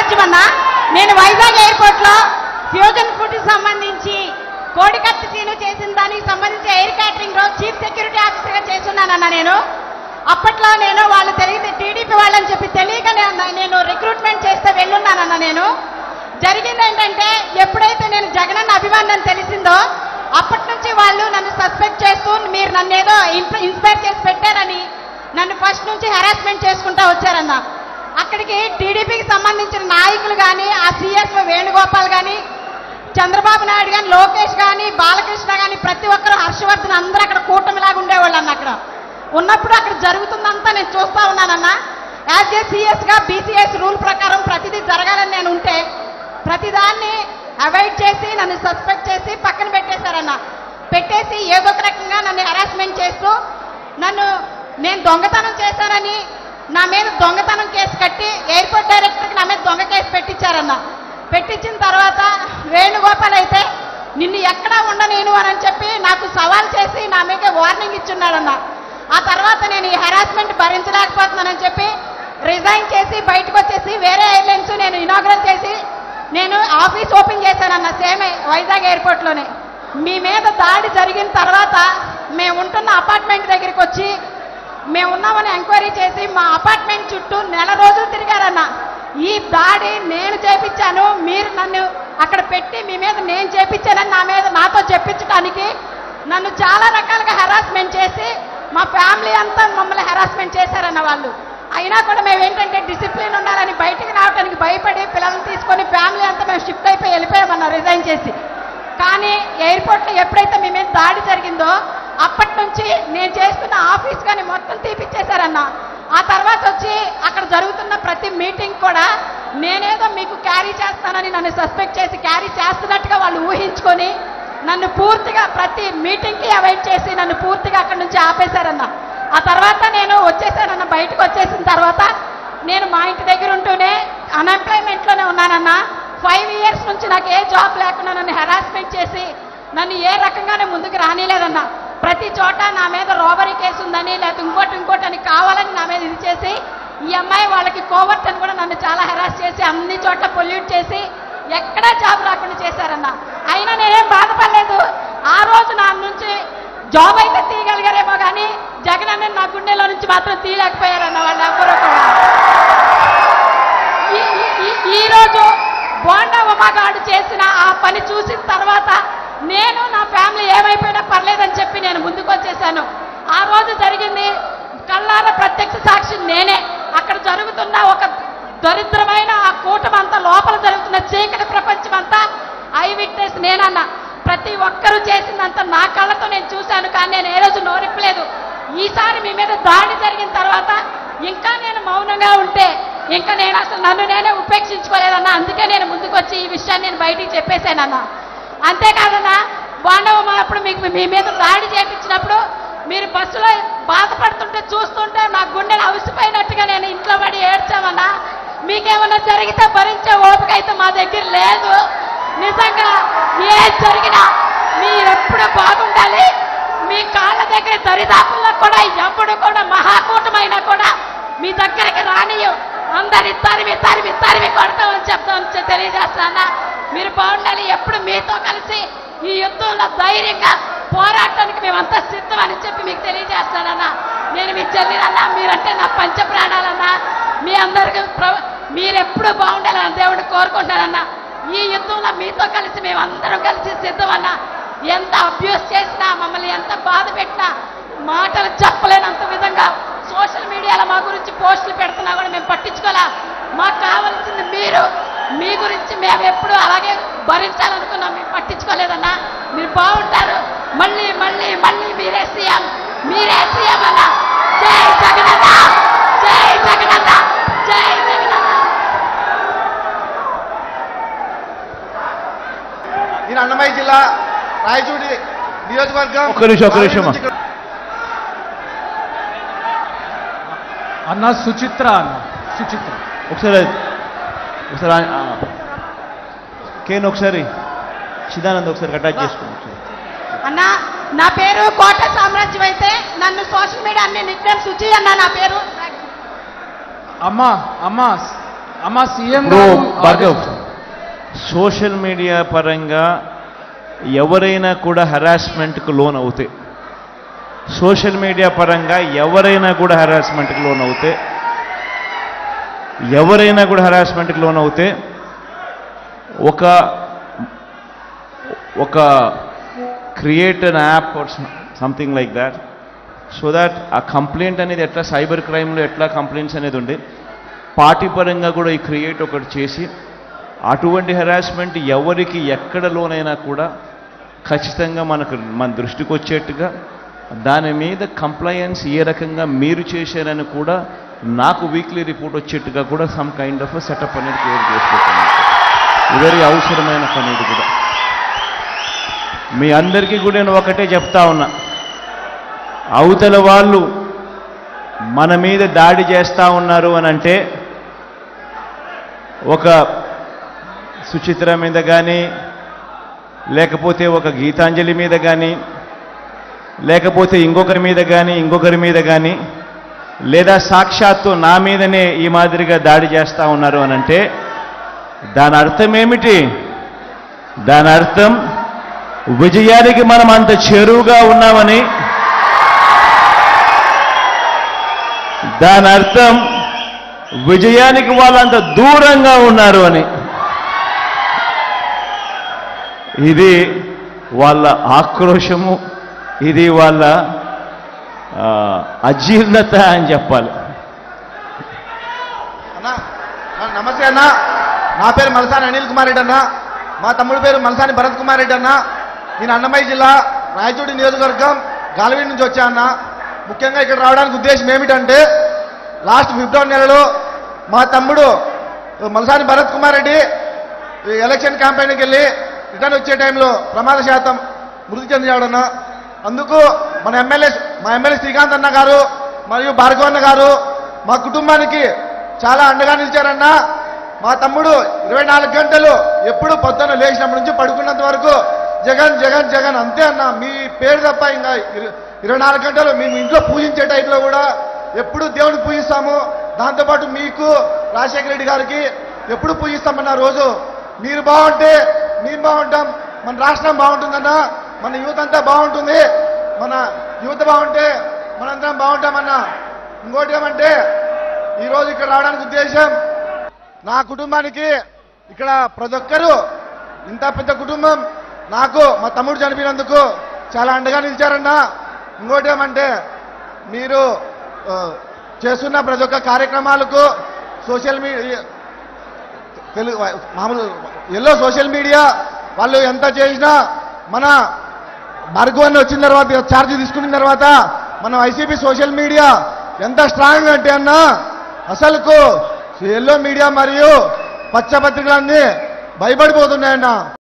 సామ్రాజ్యం అన్న. నేను వైజాగ్ ఎయిర్పోర్ట్లో ఫ్యూజన్ ఫుడ్ సంబంధించి కోడికత్తి సీను చేసిన దానికి సంబంధించి ఎయిర్ క్యాటరింగ్ లో చీఫ్ సెక్యూరిటీ ఆఫీసర్గా చేస్తున్నానన్న. నేను అప్పట్లో వాళ్ళు తెలియదు టీడీపీ వాళ్ళని చెప్పి తెలియక నేను రిక్రూట్మెంట్ చేస్తే వెళ్ళున్నానన్న. నేను జరిగింది ఏంటంటే, ఎప్పుడైతే నేను జగనన్న అభిమానం తెలిసిందో అప్పటి నుంచి వాళ్ళు నన్ను సస్పెక్ట్ చేస్తూ మీరు నన్ను ఏదో ఇన్స్పైర్ చేసి పెట్టారని నన్ను ఫస్ట్ నుంచి హెరాస్మెంట్ చేసుకుంటూ వచ్చారన్న. అక్కడికి టీడీపీకి సంబంధించిన నాయకులు కానీ, ఆ సిఎస్ వేణుగోపాల్ కానీ, చంద్రబాబు నాయుడు కానీ, లోకేష్ కానీ, బాలకృష్ణ కానీ, ప్రతి ఒక్కరు, హర్షవర్ధన్ అందరూ అక్కడ కూటమిలాగా ఉండేవాళ్ళు అన్న. అక్కడ ఉన్నప్పుడు అక్కడ జరుగుతుందంతా నేను చూస్తూ ఉన్నానన్న. యాజ్ ఏ సిఎస్గా బీసీఎస్ రూల్ ప్రకారం ప్రతిదీ జరగాలని నేను ఉంటే ప్రతిదాన్ని అవాయిడ్ చేసి నన్ను సస్పెక్ట్ చేసి పక్కన పెట్టేశారన్న. పెట్టేసి ఏదో ఒక రకంగా నన్ను హెరాస్మెంట్ చేస్తూ నేను దొంగతనం చేశానని నా మీద దొంగతనం కేసు కట్టి ఎయిర్పోర్ట్ డైరెక్టర్కి నా మీద దొంగ కేసు పెట్టించారన్న. పెట్టించిన తర్వాత వేణుగోపాల్ అయితే నిన్ను ఎక్కడా ఉండనేను అని చెప్పి నాకు సవాల్ చేసి నా మీద వార్నింగ్ ఇచ్చున్నాడన్న. ఆ తర్వాత నేను ఈ హెరాస్మెంట్ భరించలేకపోతున్నానని చెప్పి రిజైన్ చేసి బయటకు వచ్చేసి వేరే ఎయిర్లైన్స్ నేను ఇనాగ్రేట్ చేసి నేను ఆఫీస్ ఓపెన్ చేశానన్న. సేమ్ వైజాగ్ ఎయిర్పోర్ట్లోనే. మీ మీద దాడి జరిగిన తర్వాత మేము ఉంటున్న అపార్ట్మెంట్ దగ్గరికి వచ్చి మేము ఉన్నామని ఎంక్వైరీ చేసి మా అపార్ట్మెంట్ చుట్టూ నెల రోజులు తిరిగారన్న. ఈ దాడి నేను చేపించాను, మీరు నన్ను అక్కడ పెట్టి మీ మీద నేను చేపించానని నాతో చెప్పించడానికి నన్ను చాలా రకాలుగా హెరాస్మెంట్ చేసి మా ఫ్యామిలీ అంతా మమ్మల్ని హెరాస్మెంట్ చేశారన్న వాళ్ళు. అయినా కూడా మేము ఏంటంటే డిసిప్లిన్ ఉండాలని బయటికి రావడానికి భయపడి పిల్లల్ని తీసుకొని ఫ్యామిలీ అంతా మేము షిఫ్ట్ అయిపోయి వెళ్ళిపోయామన్న రిజైన్ చేసి. కానీ ఎయిర్పోర్ట్లో ఎప్పుడైతే మీ మీద దాడి జరిగిందో అప్పటి నుంచి నేను చేస్తున్న ఆఫీస్ కానీ మొత్తం తీపిచ్చేశారన్న. ఆ తర్వాత వచ్చి అక్కడ జరుగుతున్న ప్రతి మీటింగ్ కూడా నేనేదో మీకు క్యారీ చేస్తానని నన్ను సస్పెక్ట్ చేసి క్యారీ చేస్తున్నట్టుగా వాళ్ళు ఊహించుకొని నన్ను పూర్తిగా ప్రతి మీటింగ్కి అవాయిడ్ చేసి నన్ను పూర్తిగా అక్కడి నుంచి ఆపేశారన్న. ఆ తర్వాత నేను వచ్చేసానన్న. బయటకు వచ్చేసిన తర్వాత నేను మా ఇంటి దగ్గర ఉంటూనే అన్ఎంప్లాయ్మెంట్లోనే ఉన్నానన్న. 5 years నుంచి నాకు ఏ జాబ్ లేకుండా నన్ను హెరాస్మెంట్ చేసి నన్ను ఏ రకంగానే ముందుకు రానిలేదన్న. ప్రతి చోట నా మీద రోబరీ కేసు ఉందని లేకపోతే ఇంకోటి అని కావాలని నా మీద ఇది చేసి ఈ అమ్మాయి వాళ్ళకి కోవర్ట్ అని కూడా నన్ను చాలా హెరాస్ చేసి అన్ని చోట్ల పొల్యూట్ చేసి ఎక్కడా జాబ్ రాకుండా చేశారన్న. అయినా నేనేం బాధపడలేదు. ఆ రోజు నా నుంచి జాబ్ అయితే తీయగలిగారేమో కానీ జగన్ అన్న నా గుండెలో నుంచి మాత్రం తీయలేకపోయారన్న వాళ్ళు ఎవరో కూడా. ఈరోజు బోండా ఉమాగాడు చేసిన ఆ పని చూసిన తర్వాత నేను నా ఫ్యామిలీ ఏమైపోయినా పర్లేదని చెప్పి నేను ముందుకు వచ్చేసాను. ఆ రోజు జరిగింది కళ్ళారా ప్రత్యక్ష సాక్షి నేనే. అక్కడ జరుగుతున్న ఒక దరిద్రమైన ఆ కూటమంతా, లోపల జరుగుతున్న చీకటి ప్రపంచం అంతా ఐ విట్నెస్ నేనన్న. ప్రతి ఒక్కరూ చేసిందంతా నా కళ్ళతో నేను చూశాను. కానీ నేను ఏ రోజు నోరిప్పలేదు. ఈసారి మీ మీద దాడి జరిగిన తర్వాత ఇంకా నేను మౌనంగా ఉంటే ఇంకా నేను అసలు నన్ను నేనే ఉపేక్షించుకోలేదన్నా. అందుకే నేను ముందుకు వచ్చి ఈ విషయాన్ని నేను బయటికి చెప్పేశానన్నా. అంతేకాదన్నా, బాండవమ్మ అప్పుడు మీకు మీ మీద దాడి చేయించినప్పుడు మీరు బస్సులో బాధపడుతుంటే చూస్తుంటే నా గుండెలు అవిసిపోయినట్టుగా నేను ఇంట్లో పడి ఏడ్చామన్నా. మీకేమన్నా జరిగితే భరించే ఓపిక అయితే మా దగ్గర లేదు. నిజంగా ఏది జరిగినా మీరెప్పుడు బాగుండాలి. మీ కాళ్ళ దగ్గర దరిదాపుల్లో కూడా ఎప్పుడు కూడా మహాకూటమైనా కూడా మీ దగ్గరికి రానియు. అందరి తరిమి కొడతామని చెప్తామని తెలియజేస్తానా. మీరు బాగుండాలి. ఎప్పుడు మీతో కలిసి ఈ యుద్ధంలో ధైర్యంగా పోరాటానికి మేమంతా సిద్ధమని చెప్పి మీకు తెలియజేస్తానన్నా. నేను మీ చెల్లినన్నా, మీరంటే నా పంచ ప్రాణాలన్నా. మీ అందరికీ మీరెప్పుడు బాగుండాలని దేవుడిని కోరుకుంటానన్నా. ఈ యుద్ధంలో మీతో కలిసి మేమందరం కలిసి సిద్ధమన్నా. ఎంత అబ్యూస్ చేసినా, మమ్మల్ని ఎంత బాధ పెట్టినా మాటలు చెప్పలేనంత విధంగా సోషల్ మీడియాలో మా గురించి పోస్టులు పెడుతున్నా కూడా మేము పట్టించుకోలే. మాకు కావాల్సింది మీరు. మీ గురించి మేము ఎప్పుడు అలాగే భరించాలనుకున్నాం. మేము పట్టించుకోలేదన్నా. మీరు బాగుంటారు. మళ్ళీ మళ్ళీ మళ్ళీ మీరే సీఎం అన్నా. జై జగనన్న, జై జగనన్న, జై జగనన్న. నేను అన్నమయ్య జిల్లా రాయచూడి నియోజకవర్గం. ఒక్క నిమిషం అన్న. సుచిత్ర ఒకసారి కేన్ ఒకసారి చిదానంద్ ఒకసారి అటాచ్ చేసుకోండి అన్నా. నా పేరు కోట సామ్రాజ్యం అయితే నన్ను సోషల్ మీడియా అన్ని నిక్నేమ్ సుచి అన్న నా పేరు. అమ్మా అమ్మ సీఎం భార్గవ్, సోషల్ మీడియా పరంగా ఎవరైనా కూడా హెరాస్మెంట్కు లోన్ అవుతే, సోషల్ మీడియా పరంగా ఎవరైనా కూడా హెరాస్మెంట్కి లోన్ అవుతే ఒక create an app or something like that, so that ఆ కంప్లైంట్ అనేది ఎట్లా సైబర్ క్రైమ్లో ఎట్లా కంప్లైంట్స్ అనేది ఉండే, పార్టీ పరంగా కూడా ఈ క్రియేట్ ఒకటి చేసి అటువంటి హెరాస్మెంట్ ఎవరికి ఎక్కడ లోనైనా కూడా ఖచ్చితంగా మన దృష్టికి వచ్చేట్టుగా దాని మీద కంప్లైయన్స్ ఏ రకంగా మీరు చేశారని కూడా నాకు వీక్లీ రిపోర్ట్ వచ్చేట్టుగా కూడా సమ్ కైండ్ ఆఫ్ సెటప్ అనేది క్రియేట్ చేసుకుంటున్నాను. వెరీ అవసరమైన పని ఇది కూడా. మీ అందరికీ కూడా నేను ఒకటే చెప్తా ఉన్నా, అవతల వాళ్ళు మన మీద దాడి చేస్తూ ఉన్నారు అని అంటే ఒక సుచిత్ర మీద కానీ, లేకపోతే ఒక గీతాంజలి మీద కానీ, లేకపోతే ఇంకొకరి మీద కానీ లేదా సాక్షాత్తు నా మీదనే ఈ మాదిరిగా దాడి చేస్తూ ఉన్నారు అని అంటే దాని అర్థం ఏమిటి? దాని అర్థం విజయానికి మనం అంత చేరువుగా ఉన్నామని, దాని అర్థం విజయానికి వాళ్ళంత దూరంగా ఉన్నారు అని. ఇది వాళ్ళ ఆక్రోశము, ఇది వాళ్ళ అజీర్ణత అని చెప్పాలి. అన్నా నమస్తే అన్న, నా పేరు మలసాని అనిల్ కుమార్ రెడ్డి అన్న, మా తమ్ముడి పేరు మలసాని భరత్ కుమార్ రెడ్డి అన్న. నేను అన్నమయ్య జిల్లా రాయచూడి నియోజకవర్గం గాలివీడి నుంచి వచ్చా అన్న. ముఖ్యంగా ఇక్కడ రావడానికి ఉద్దేశం ఏమిటంటే, లాస్ట్ ఫిబ్రవరి నెలలో మా తమ్ముడు మలసాని భరత్ కుమార్ రెడ్డి ఎలక్షన్ క్యాంపెయిన్కి వెళ్ళి రిటర్న్ వచ్చే టైంలో ప్రమాదశాతం మృతి చెందాడన్న. అందుకు మా ఎమ్మెల్యే శ్రీకాంత్ అన్న గారు మరియు భార్గవ్ అన్న గారు మా కుటుంబానికి చాలా అండగా నిలిచారన్న. మా తమ్ముడు 24 గంటలు ఎప్పుడు పొద్దున్న లేచినప్పటి నుంచి పడుకున్నంత వరకు జగన్ జగన్ జగన్ అంతే అన్న. మీ పేరు తప్ప ఇంకా 24 గంటలు మేము ఇంట్లో పూజించే టైంలో కూడా ఎప్పుడు దేవుడిని పూజిస్తాము. దాంతోపాటు మీకు రాజశేఖర రెడ్డి గారికి ఎప్పుడు పూజిస్తామన్న. రోజు మీరు బాగుంటే మేము బాగుంటాం, మన రాష్ట్రం బాగుంటుందన్న, మన యూత్ అంతా బాగుంటుంది, మన యూత్ బాగుంటే మనందరం బాగుంటామన్నా. ఇంకోటి ఏమంటే, ఈరోజు ఇక్కడ రావడానికి ఉద్దేశం, నా కుటుంబానికి ఇక్కడ ప్రతి ఒక్కరూ ఇంత పెద్ద కుటుంబం నాకు మా తమ్ముడు చనిపోయినందుకు చాలా అండగా నిలిచారన్నా. ఇంకోటి ఏమంటే, మీరు చేస్తున్న ప్రతి ఒక్క కార్యక్రమాలకు సోషల్ మీడియా మామూలు సోషల్ మీడియా వాళ్ళు ఎంత చేసినా, మన భార్గవ్ అన్న వచ్చిన తర్వాత ఛార్జ్ తీసుకున్న తర్వాత మన వైసీపీ సోషల్ మీడియా ఎంత స్ట్రాంగ్ అంటే అన్న, అసలుకు ఎల్లో మీడియా మరియు పచ్చ పత్రికలన్నీ భయపడిపోతున్నాయన్న.